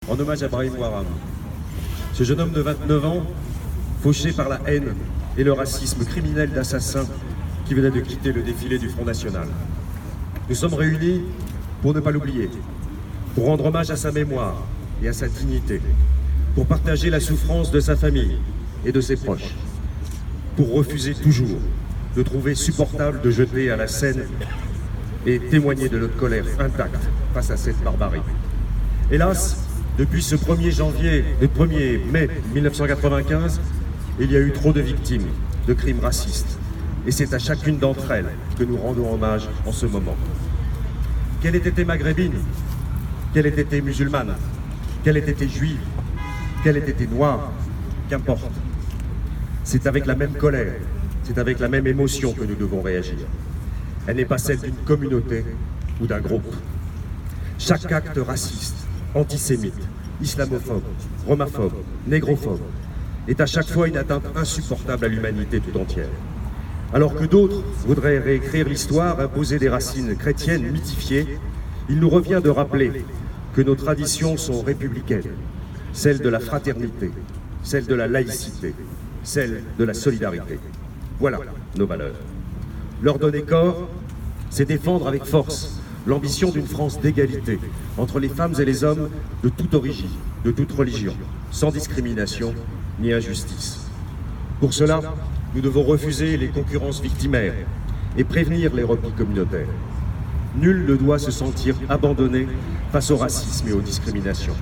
en hommage à Brahim Waram. Ce jeune homme de 29 ans, fauché par la haine et le racisme criminel d'assassin qui venait de quitter le défilé du Front National. Nous sommes réunis pour ne pas l'oublier, pour rendre hommage à sa mémoire et à sa dignité, pour partager la souffrance de sa famille et de ses proches, pour refuser toujours de trouver supportable de jeter à la Seine et témoigner de notre colère intacte face à cette barbarie. Hélas, depuis ce 1er mai 1995, il y a eu trop de victimes de crimes racistes. Et c'est à chacune d'entre elles que nous rendons hommage en ce moment. Qu'elle ait été maghrébine, qu'elle ait été musulmane, qu'elle ait été juive, qu'elle ait été noire, qu'importe. C'est avec la même colère, c'est avec la même émotion que nous devons réagir. Elle n'est pas celle d'une communauté ou d'un groupe. Chaque acte raciste, antisémite, islamophobe, romaphobe, négrophobe est à chaque fois une atteinte insupportable à l'humanité tout entière. Alors que d'autres voudraient réécrire l'histoire, imposer des racines chrétiennes mythifiées, il nous revient de rappeler que nos traditions sont républicaines, celles de la fraternité, celles de la laïcité, celles de la solidarité. Voilà nos valeurs. Leur donner corps, c'est défendre avec force l'ambition d'une France d'égalité entre les femmes et les hommes de toute origine, de toute religion, sans discrimination ni injustice. Pour cela, nous devons refuser les concurrences victimaires et prévenir les replis communautaires. Nul ne doit se sentir abandonné face au racisme et aux discriminations.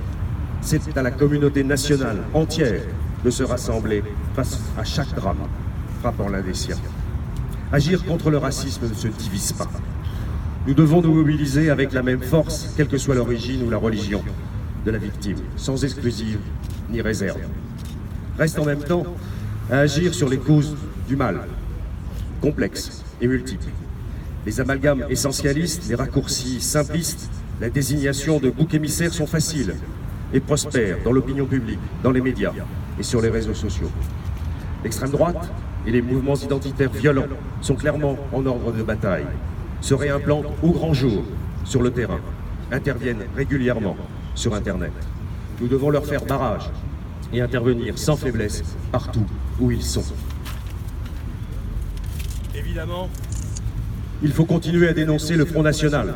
C'est à la communauté nationale entière de se rassembler face à chaque drame frappant l'un des siens. Agir contre le racisme ne se divise pas. Nous devons nous mobiliser avec la même force, quelle que soit l'origine ou la religion de la victime, sans exclusive ni réserve. Reste en même temps à agir sur les causes du mal, complexes et multiples. Les amalgames essentialistes, les raccourcis simplistes, la désignation de boucs émissaires sont faciles et prospèrent dans l'opinion publique, dans les médias et sur les réseaux sociaux. L'extrême droite et les mouvements identitaires violents sont clairement en ordre de bataille, se réimplantent au grand jour sur le terrain, interviennent régulièrement sur Internet. Nous devons leur faire barrage et intervenir sans faiblesse partout où ils sont. Évidemment, il faut continuer à dénoncer le Front National,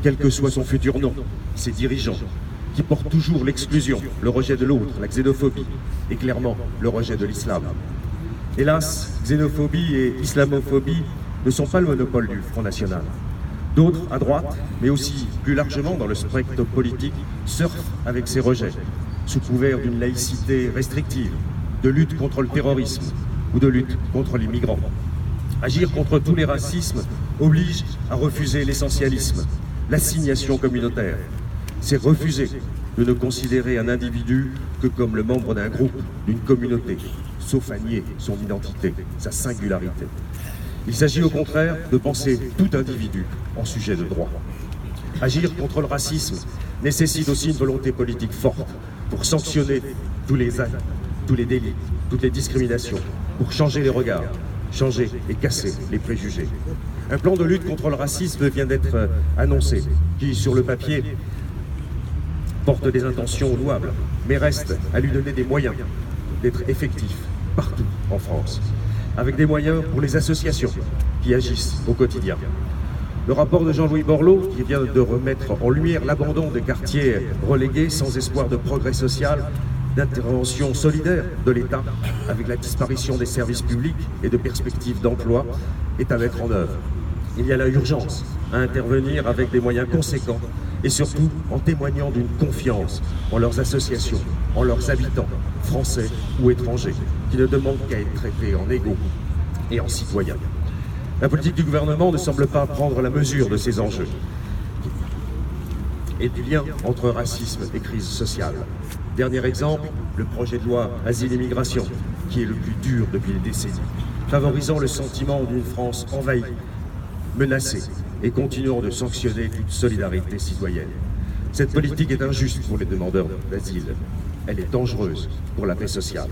quel que soit son futur nom, ses dirigeants, qui portent toujours l'exclusion, le rejet de l'autre, la xénophobie et clairement le rejet de l'islam. Hélas, xénophobie et islamophobie ne sont pas le monopole du Front National. D'autres, à droite, mais aussi plus largement dans le spectre politique, surfent avec ces rejets, sous couvert d'une laïcité restrictive, de lutte contre le terrorisme ou de lutte contre les migrants. Agir contre tous les racismes oblige à refuser l'essentialisme, l'assignation communautaire. C'est refuser de ne considérer un individu que comme le membre d'un groupe, d'une communauté, sauf à nier son identité, sa singularité. Il s'agit au contraire de penser tout individu en sujet de droit. Agir contre le racisme nécessite aussi une volonté politique forte pour sanctionner tous les actes, tous les délits, toutes les discriminations, pour changer les regards, changer et casser les préjugés. Un plan de lutte contre le racisme vient d'être annoncé, qui, sur le papier, porte des intentions louables, mais reste à lui donner des moyens d'être effectif partout en France, avec des moyens pour les associations qui agissent au quotidien. Le rapport de Jean-Louis Borloo, qui vient de remettre en lumière l'abandon des quartiers relégués sans espoir de progrès social, d'intervention solidaire de l'État, avec la disparition des services publics et de perspectives d'emploi, est à mettre en œuvre. Il y a là urgence à intervenir avec des moyens conséquents et surtout en témoignant d'une confiance en leurs associations, en leurs habitants, français ou étrangers, qui ne demandent qu'à être traités en égaux et en citoyens. La politique du gouvernement ne semble pas prendre la mesure de ces enjeux et du lien entre racisme et crise sociale. Dernier exemple, le projet de loi Asile et Migration, qui est le plus dur depuis des décennies, favorisant le sentiment d'une France envahie, menacée, et continuant de sanctionner toute solidarité citoyenne. Cette politique est injuste pour les demandeurs d'asile. Elle est dangereuse pour la paix sociale.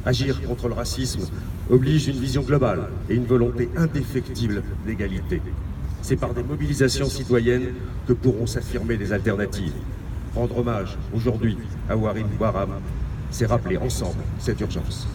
Agir contre le racisme oblige une vision globale et une volonté indéfectible d'égalité. C'est par des mobilisations citoyennes que pourront s'affirmer des alternatives. Rendre hommage aujourd'hui à Warim Bouaram, c'est rappeler ensemble cette urgence.